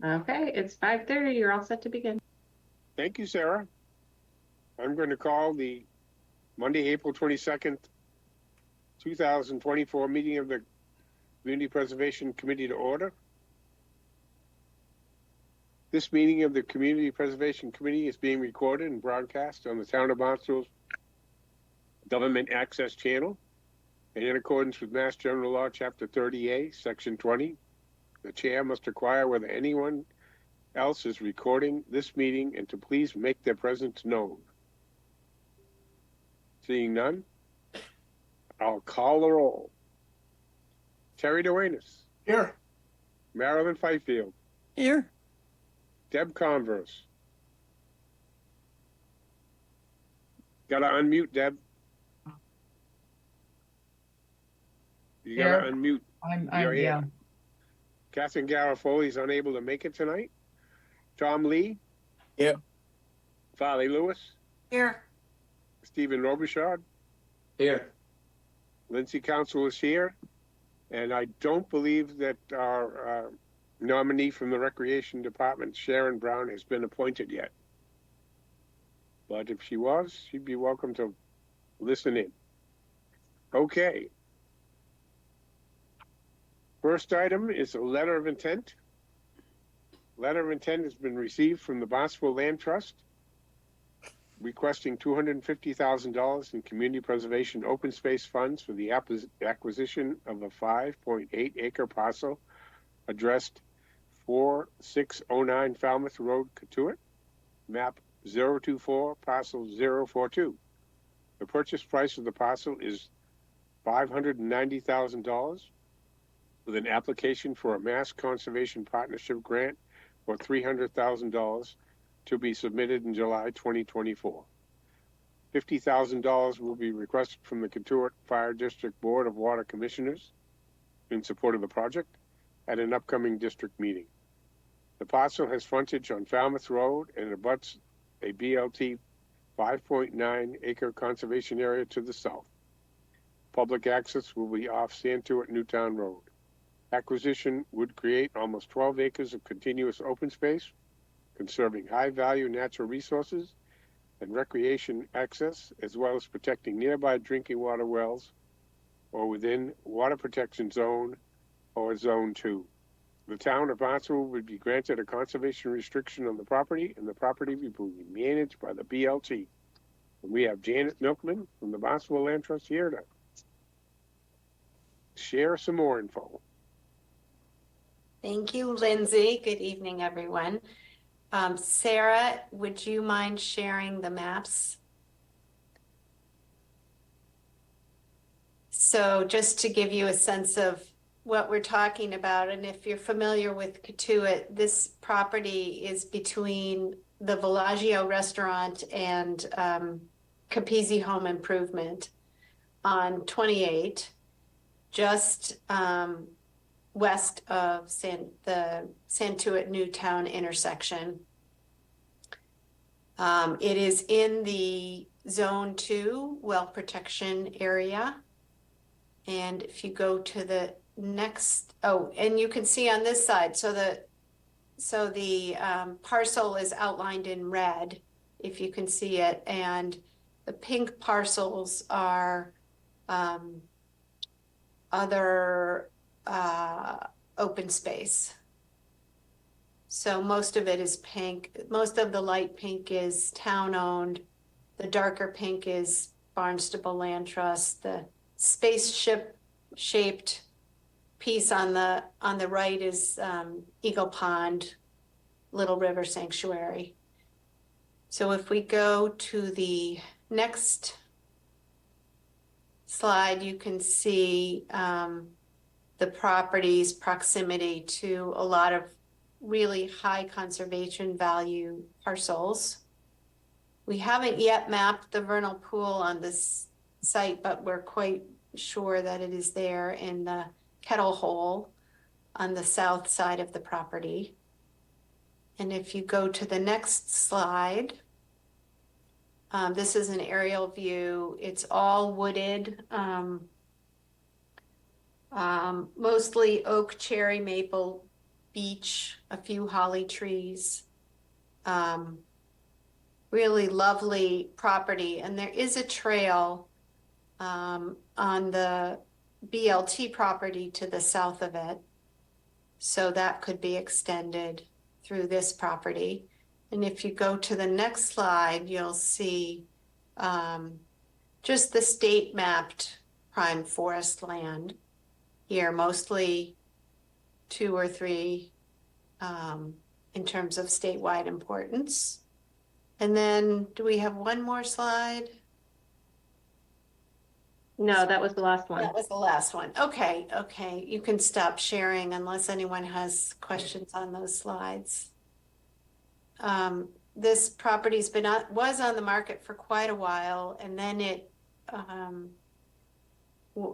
Okay, it's 5:30. You're all set to begin. Thank you, Sarah. I'm going to call the Monday, April 22nd, 2024 meeting of the Community Preservation Committee to order. This meeting of the Community Preservation Committee is being recorded and broadcast on the Town of Barnstable's Government Access Channel. And in accordance with Mass General Law, Chapter 30A, Section 20, the chair must inquire whether anyone else is recording this meeting and to please make their presence known. Seeing none, I'll call the roll. Terry Duenas. Here. Marilyn Fifield. Here. Deb Converse. Gotta unmute, Deb. You gotta unmute. I'm yeah. Catherine Garofoli is unable to make it tonight. Tom Lee. Here. Farley Lewis. Here. Stephen Robichaud. Here. Lindsay Council is here. And I don't believe that our nominee from the Recreation Department, Sharon Brown, has been appointed yet. But if she was, she'd be welcome to listen in. Okay. First item is a letter of intent. Letter of intent has been received from the Barnstable Land Trust requesting $250,000 in community preservation open space funds for the acquisition of a 5.8 acre parcel addressed 4609 Falmouth Road, Cotuit, map 024, parcel 042. The purchase price of the parcel is $590,000 with an application for a Mass Conservation Partnership grant for $300,000 to be submitted in July 2024. $50,000 will be requested from the Cotuit Fire District Board of Water Commissioners in support of the project at an upcoming district meeting. The parcel has frontage on Falmouth Road and abuts a BLT 5.9 acre conservation area to the south. Public access will be off Santuit Newtown Road. Acquisition would create almost 12 acres of continuous open space, conserving high-value natural resources and recreation access, as well as protecting nearby drinking water wells or within water protection zone or zone 2. The town of Barnstable would be granted a conservation restriction on the property, and the property will be managed by the BLT. And we have Janet Milkman from the Barnstable Land Trust here to share some more info. Thank you, Lindsay. Good evening, everyone. Sarah, would you mind sharing the maps? So just to give you a sense of what we're talking about, and if you're familiar with Cotuit, this property is between the Villaggio restaurant and Capizzi Home Improvement on 28, just west of the Santuit Newtown intersection. It is in the Zone 2 well protection area. And if you go to the next, and you can see on this side, so the parcel is outlined in red, if you can see it, and the pink parcels are other open space. So most of it is pink. Most of the light pink is town owned. The darker pink is Barnstable Land Trust. The spaceship shaped piece on the right is Eagle Pond, Little River Sanctuary. So if we go to the next slide, you can see the property's proximity to a lot of really high conservation value parcels. We haven't yet mapped the vernal pool on this site, but we're quite sure that it is there in the Kettle Hole on the south side of the property. And if you go to the next slide, this is an aerial view. It's all wooded, mostly oak, cherry, maple, beach, a few holly trees. Really lovely property, and there is a trail on the BLT property to the south of it. So that could be extended through this property. And if you go to the next slide, you'll see just the state mapped prime forest land here, mostly 2 or 3 in terms of statewide importance. And then do we have one more slide? No, that was the last one. That was the last one. Okay, okay. You can stop sharing unless anyone has questions on those slides. This property's been was on the market for quite a while, and then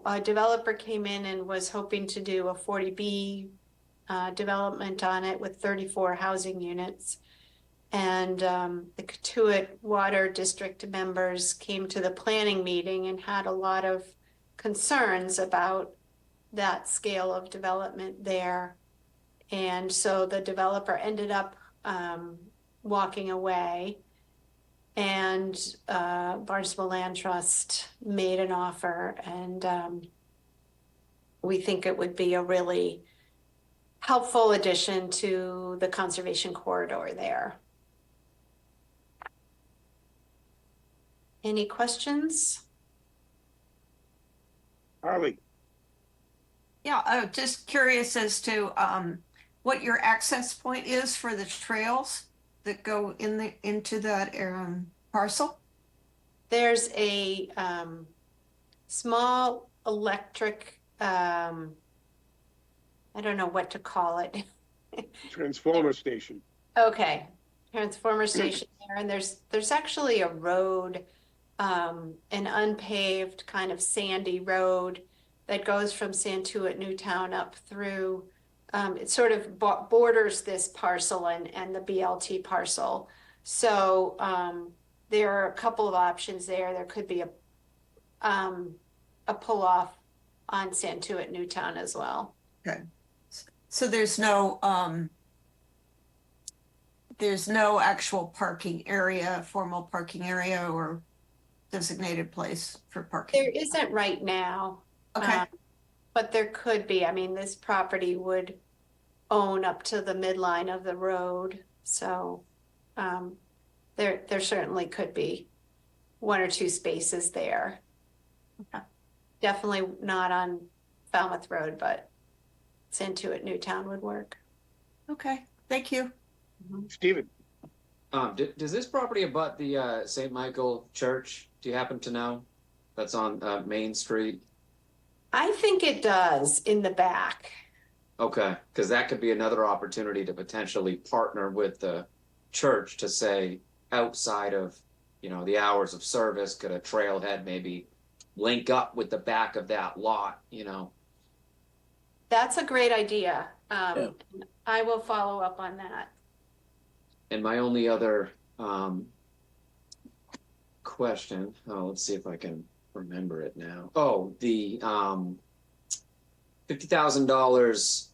a developer came in and was hoping to do a 40B development on it with 34 housing units. And the Katuitt Water District members came to the planning meeting and had a lot of concerns about that scale of development there. And so the developer ended up walking away, and Barnstable Land Trust made an offer, and we think it would be a really helpful addition to the conservation corridor there. Any questions? Harley, Yeah, just curious as to what your access point is for the trails that go into that parcel. There's a small electric, I don't know what to call it. transformer station. Okay, transformer station there, and there's actually a road, an unpaved kind of sandy road that goes from Santuit Newtown up through. It sort of borders this parcel and the BLT parcel. So there are a couple of options there. There could be a pull off on Santuit Newtown as well. Okay, so there's no actual parking area, formal parking area or designated place for parking. There isn't right now. Okay. But there could be. I mean, this property would own up to the midline of the road. So there certainly could be 1 or 2 spaces there. Okay. Definitely not on Falmouth Road, but Santuit Newtown would work. Okay, thank you. Stephen, Does this property abut the St. Michael Church? Do you happen to know? That's on Main Street. I think it does in the back. Okay, because that could be another opportunity to potentially partner with the church to say outside of, the hours of service, could a trailhead maybe link up with the back of that lot, That's a great idea. Yeah. I will follow up on that. And my only other question, let's see if I can remember it now. Oh, the $50,000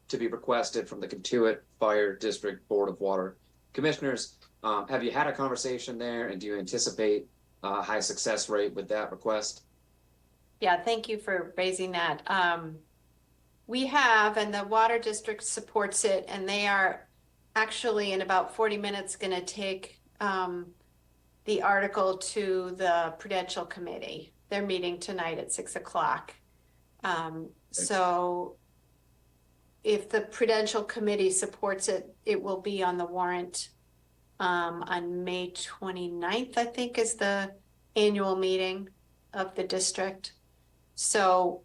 to be requested from the Katuitt Fire District Board of Water Commissioners. Have you had a conversation there, and do you anticipate a high success rate with that request? Yeah, thank you for raising that. We have, and the water district supports it, and they are actually in about 40 minutes going to take the article to the Prudential Committee. They're meeting tonight at 6 o'clock. So if the Prudential Committee supports it, it will be on the warrant on May 29th, I think, is the annual meeting of the district. So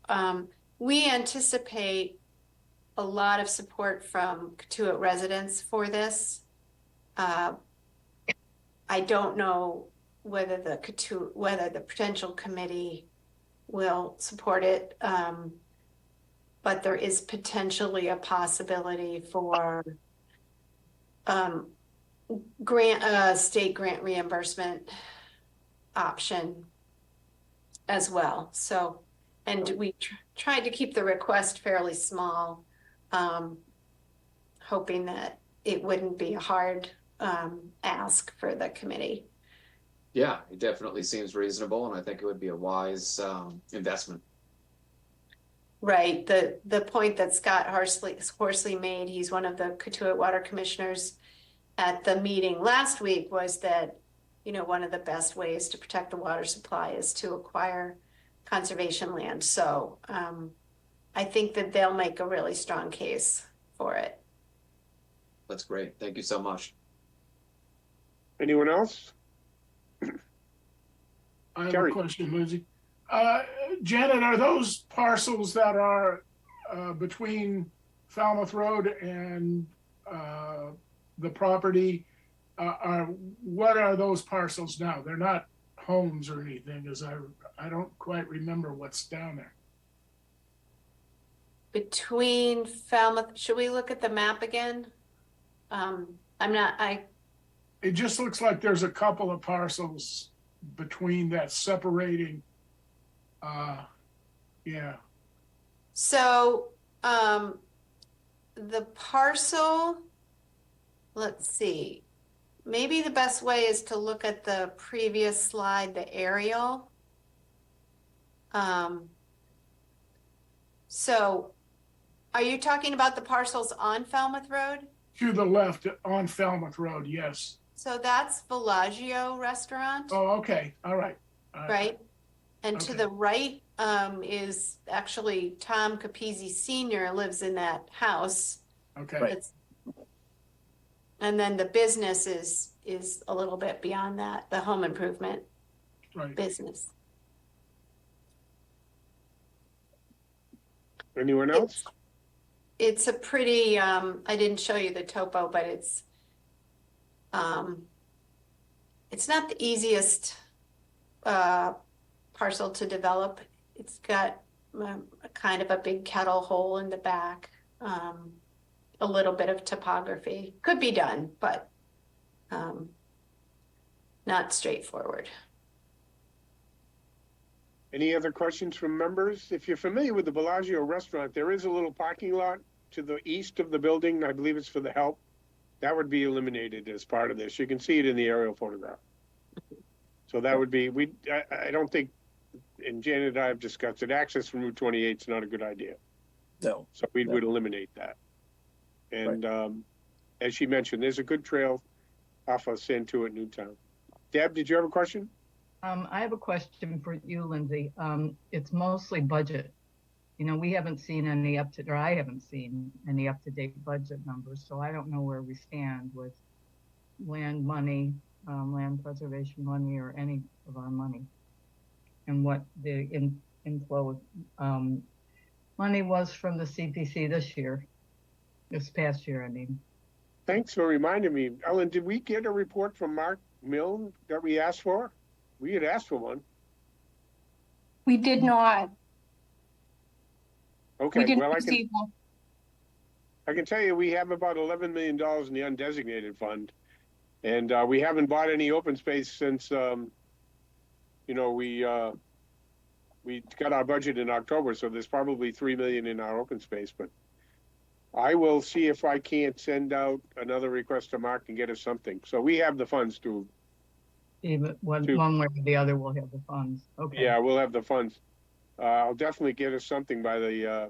we anticipate a lot of support from Katuitt residents for this. I don't know whether the Prudential Committee will support it, but there is potentially a possibility for state grant reimbursement option as well. So, and we tried to keep the request fairly small. hoping that it wouldn't be a hard ask for the committee. Yeah, it definitely seems reasonable, and I think it would be a wise investment. Right. The point that Scott Horsley made, he's one of the Katuitt Water Commissioners at the meeting last week, was that, you know, one of the best ways to protect the water supply is to acquire conservation land. So I think that they'll make a really strong case for it. That's great. Thank you so much. Anyone else? I have Terry. a question, Lindsay. Janet, are those parcels that are between Falmouth Road and the property, what are those parcels now? They're not homes or anything, as I don't quite remember what's down there. Between Falmouth, should we look at the map again? It just looks like there's a couple of parcels between that separating. Yeah. So the parcel, let's see, maybe the best way is to look at the previous slide, the aerial. So are you talking about the parcels on Falmouth Road? To the left on Falmouth Road, yes. So that's Bellagio Restaurant, Oh, okay, all right. right? And to Okay. the right is actually Tom Capizzi Sr. lives in that house. Okay, It's- And then the business is a little bit beyond that, the home improvement right. business. Anyone else? It's a pretty, I didn't show you the topo, but it's not the easiest parcel to develop. It's got a kind of a big kettle hole in the back, a little bit of topography. Could be done, but not straightforward. Any other questions from members? If you're familiar with the Bellagio restaurant, there is a little parking lot to the east of the building. I believe it's for the help. That would be eliminated as part of this. You can see it in the aerial photograph. So that would be, I don't think, and Janet and I have discussed it, access from Route 28 is not a good idea. No. So we No. would eliminate that. And as she mentioned, there's a good trail off of Santuit Newtown. Deb, did you have a question? I have a question for you, Lindsay. It's mostly budget. You know, we haven't seen any or I haven't seen any up-to-date budget numbers, so I don't know where we stand with land money, land preservation money, or any of our money, and what the inflow of money was from the CPC this past year, I mean. Thanks for reminding me. Ellen, did we get a report from Mark Milne that we asked for? We had asked for one. We did not. We Okay, didn't well, receive one. I can tell you, we have about $11 million in the undesignated fund. And we haven't bought any open space since, you know, we got our budget in October, so there's probably $3 million in our open space, but I will see if I can't send out another request to Mark and get us something. So we have the funds to, Even one way or the other will have the funds. Okay. yeah, we'll have the funds. I'll definitely get us something by the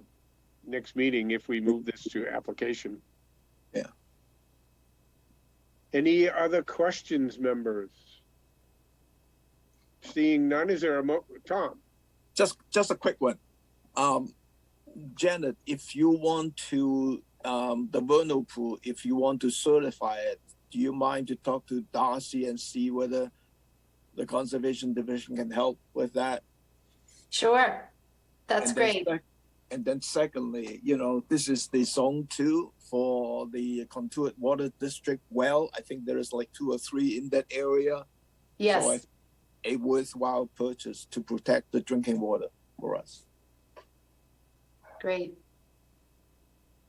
next meeting if we move this to application. Yeah. Any other questions, members? Seeing none, is there a Tom? Just a quick one. Janet, if you want to the vernal pool, if you want to certify it, do you mind to talk to Darcy and see whether the conservation division can help with that? Sure, that's And then great. And then secondly, you know, this is the zone 2 for the Contour Water District well. I think there is like 2 or 3 in that area. Yes. So a worthwhile purchase to protect the drinking water for us. Great.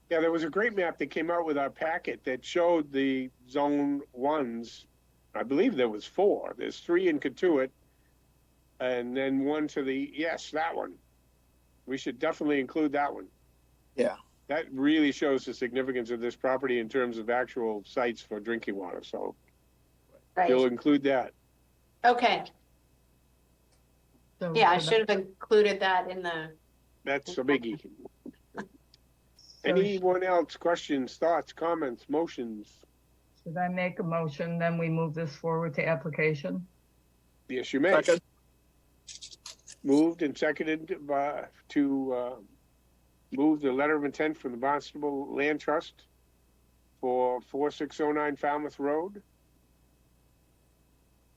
Yeah, there was a great map that came out with our packet that showed the zone 1s. I believe there was 4. There's 3 in Katuitt, and then 1 to the, yes, that one. We should definitely include that one. Yeah. that really shows the significance of this property in terms of actual sites for drinking water. So you'll Right, include that. okay, So yeah, I should should have included that in the, That's a biggie. so Anyone else? Questions, thoughts, comments, motions? should I make a motion, then we move this forward to application? Yes, you may. Second. Moved and seconded to move the letter of intent from the Barnstable Land Trust for 4609 Falmouth Road.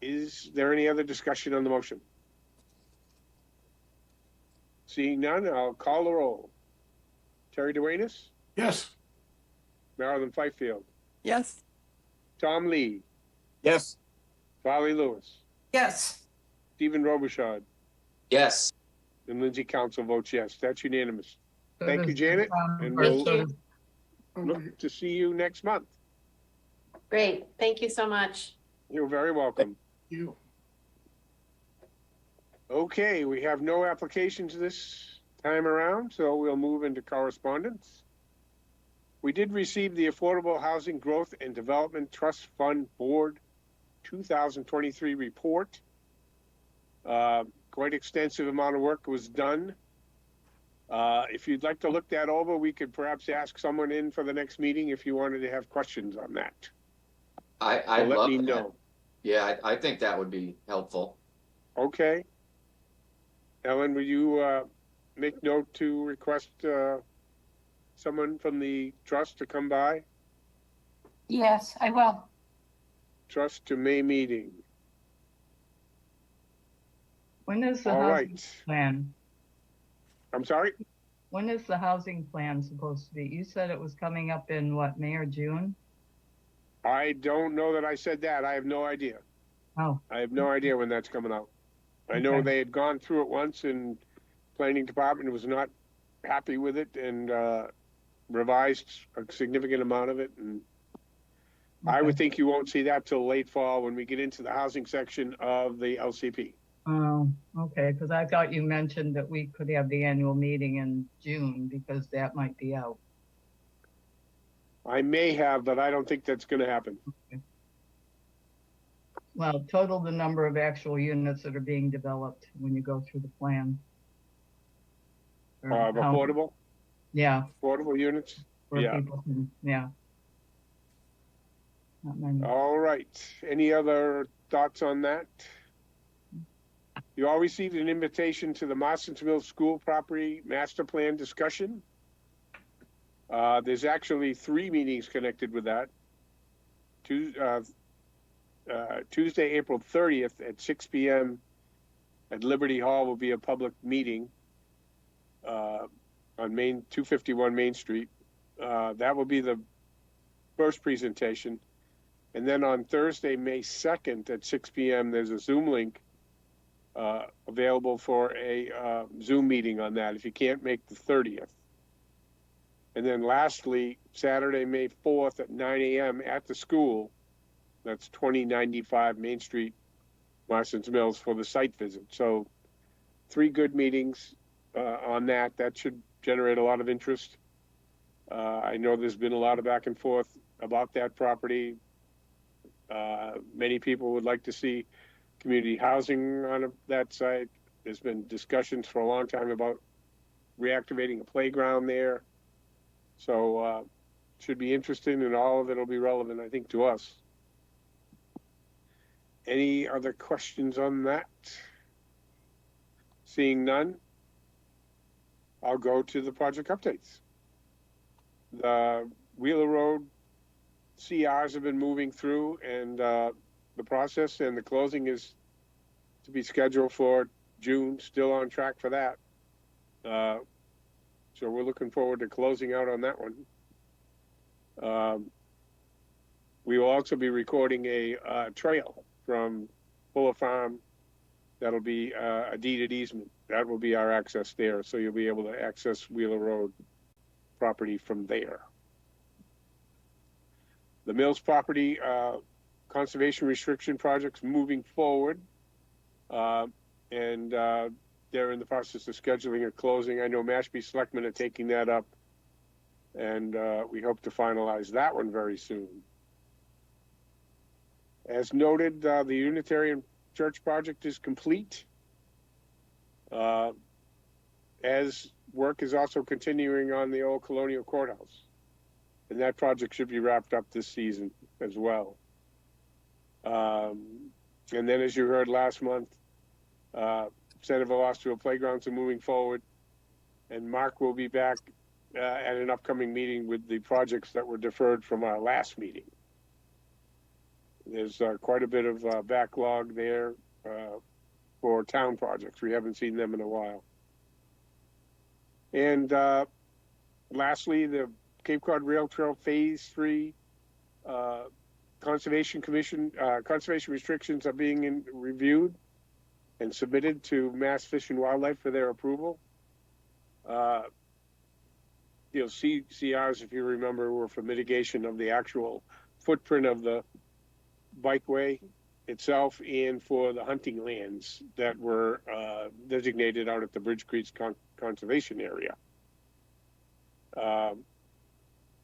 Is there any other discussion on the motion? Seeing none, I'll call the roll. Terry Duenas, Yes, Marilyn Fifield, Yes. Tom Lee, Yes. Farley Lewis, Yes, Stephen Robichaud, Yes. and Lindsay Council votes yes. That's unanimous. So Thank you, does- Janet, and Thank we'll you. look to see you next month. great, thank you so much. You're very welcome. you. Okay, we have no applications this time around, so we'll move into correspondence. We did receive the Affordable Housing Growth and Development Trust Fund Board 2023 report. Quite extensive amount of work was done. If you'd like to look that over, we could perhaps ask someone in for the next meeting if you wanted to have questions on that. I So let love me that. know. Yeah, I think that would be helpful. Okay. Ellen, will you make note to request someone from the trust to come by? Yes, I will. Trust to May meeting. When is the All housing right. plan? I'm sorry? When is the housing plan supposed to be? You said it was coming up in what, May or June? I don't know that I said that. I have no idea. Oh, I have no idea when that's coming out. I know Okay. they had gone through it once and planning department was not happy with it and revised a significant amount of it. And I would okay. think you won't see that till late fall when we get into the housing section of the LCP. Oh, okay, because I thought you mentioned that we could have the annual meeting in June because that might be out. I may have, but I don't think that's going to happen. Well, total the number of actual units that are being developed when you go through the plan. Or how- Affordable Yeah, units. where Yeah. people can, yeah. Not many. All right. Any other thoughts on that? You all received an invitation to the Marston's Mills School Property Master Plan discussion. There's actually 3 meetings connected with that. Tuesday, April 30th at 6 p.m. at Liberty Hall will be a public meeting on 251 Main Street. That will be the first presentation. And then on Thursday, May 2nd at 6 p.m., there's a Zoom link available for a Zoom meeting on that if you can't make the 30th. And then lastly, Saturday, May 4th at 9 a.m. at the school, that's 2095 Main Street, Marston's Mills, for the site visit. So 3 good meetings on that. That should generate a lot of interest. I know there's been a lot of back and forth about that property. Many people would like to see community housing on that site. There's been discussions for a long time about reactivating a playground there. So should be interesting, and all of it will be relevant, I think, to us. Any other questions on that? Seeing none, I'll go to the project updates. The Wheeler Road CRs have been moving through, and the process, and the closing is to be scheduled for June, still on track for that. So we're looking forward to closing out on that one. We will also be recording a trail from Fuller Farm. That'll be a deeded easement. That will be our access there. So you'll be able to access Wheeler Road property from there. The Mills property conservation restriction project's moving forward. And they're in the process of scheduling a closing. I know Mashpee Selectmen are taking that up And we hope to finalize that one very soon. As noted, the Unitarian Church project is complete. As work is also continuing on the old Colonial Courthouse. And that project should be wrapped up this season as well. And then, as you heard last month, Centerville Austral Playgrounds are moving forward. And Mark will be back at an upcoming meeting with the projects that were deferred from our last meeting. There's quite a bit of backlog there for town projects. We haven't seen them in a while. And lastly, the Cape Cod Rail Trail Phase 3 Conservation Commission, conservation restrictions are being reviewed and submitted to Mass Fish and Wildlife for their approval. You'll see CRs, if you remember, were for mitigation of the actual footprint of the bikeway itself and for the hunting lands that were designated out at the Bridge Creek Conservation Area.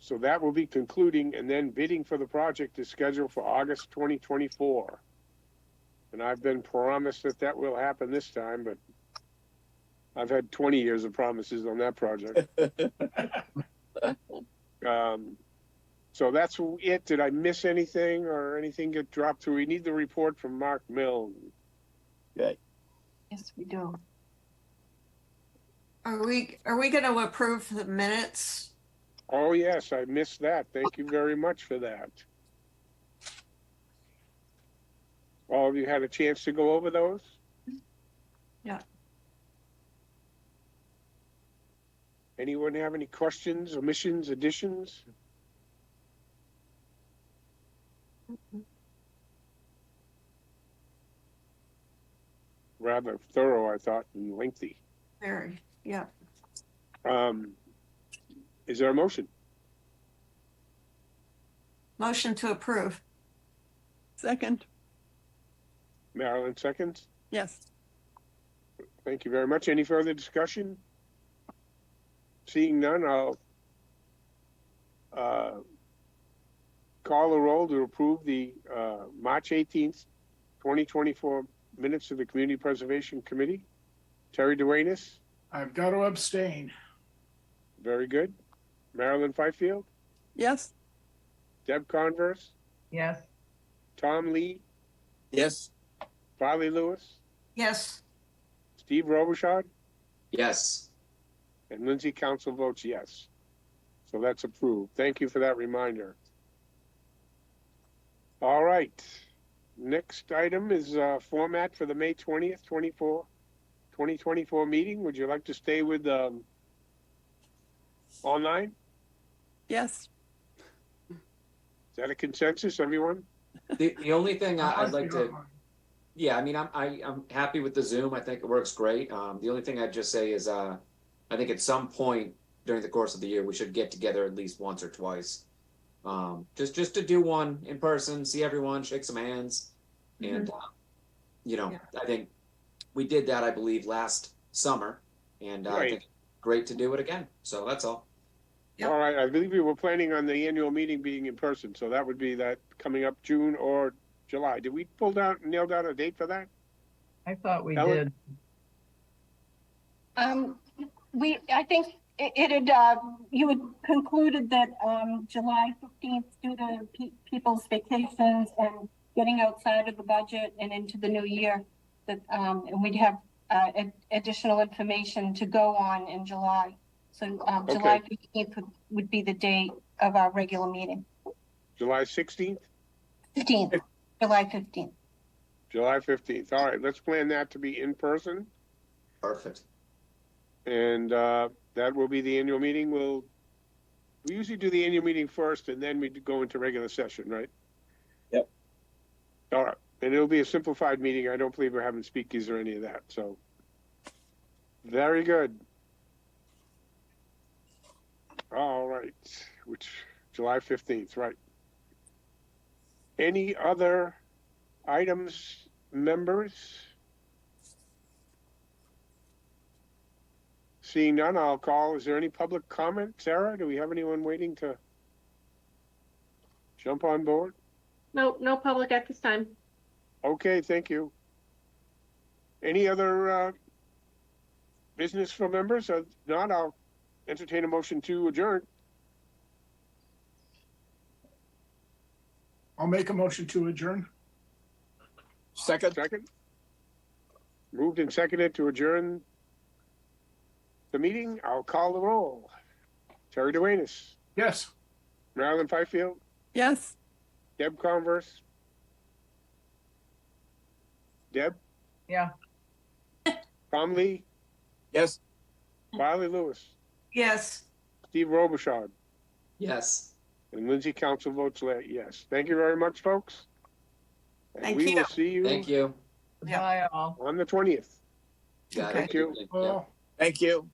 So that will be concluding, and then bidding for the project is scheduled for August 2024. And I've been promised that that will happen this time, but I've had 20 years of promises on that project. So that's it. Did I miss anything or anything get dropped through? We need the report from Mark Milne. Okay. Yes, we do. Are we going to approve the minutes? Oh, yes, I missed that. Thank you very much for that. All of you had a chance to go over those? Yeah. Anyone have any questions, omissions, additions? Rather thorough, I thought, and lengthy. Very, yeah. Is there a motion? Motion to approve. Second, Marilyn seconds. yes. Thank you very much. Any further discussion? Seeing none, I'll call a roll to approve the March 18th, 2024 minutes of the Community Preservation Committee. Terry Duenas, I've got to abstain. very good. Marilyn Fifield, Yes, Deb Converse, Yes, Tom Lee, Yes. Farley Lewis, Yes, Steve Robichaud, Yes. and Lindsay Council votes yes. So that's approved. Thank you for that reminder. All right. Next item is format for the May 20th, 2024 meeting. Would you like to stay with online? yes. Is that a consensus, everyone? The only thing I'd like to, Online. yeah, I mean, I'm happy with the Zoom. I think it works great. The only thing I'd just say is, I think at some point during the course of the year, we should get together at least once or twice. Just to do one in person, see everyone, shake some hands. And, you know, Yeah. I think we did that, I believe, last summer. And I Right. think great to do it again. So that's all. Yep. All right. I believe we were planning on the annual meeting being in person. So that would be that coming up June or July. Did we nail down a date for that? I thought we Ellen? did. I think it had, you had concluded that, July 15th, due to people's vacations and getting outside of the budget and into the new year, that, and we'd have, additional information to go on in July. So, July 15th would be the date of our regular meeting. July 16th? 15th, July 15th. July 15th. All right. Let's plan that to be in person. Perfect. And that will be the annual meeting. We usually do the annual meeting first and then we go into regular session, right? Yep. All right. And it'll be a simplified meeting. I don't believe we're having speakies or any of that. So very good. All right. July 15th, right. Any other items, members? Seeing none, I'll call. Is there any public comment? Sarah, do we have anyone waiting to jump on board? No, no public at this time. Okay, thank you. Any other business from members? If not, I'll entertain a motion to adjourn. I'll make a motion to adjourn. Second, Second? Moved and seconded to adjourn the meeting. I'll call the roll. Terry Duenas, Yes. Marilyn Fifield, Yes. Deb Converse. Deb, Yeah. Tom Lee, yes. Riley Lewis, Yes. Steve Robichaud, Yes. and Lindsay Council votes yes. Thank you very much, folks. And Thank we you. will see you Thank you. Yeah. Bye all. on the 20th. Got it. Thank you. Yeah. Well, Thank you.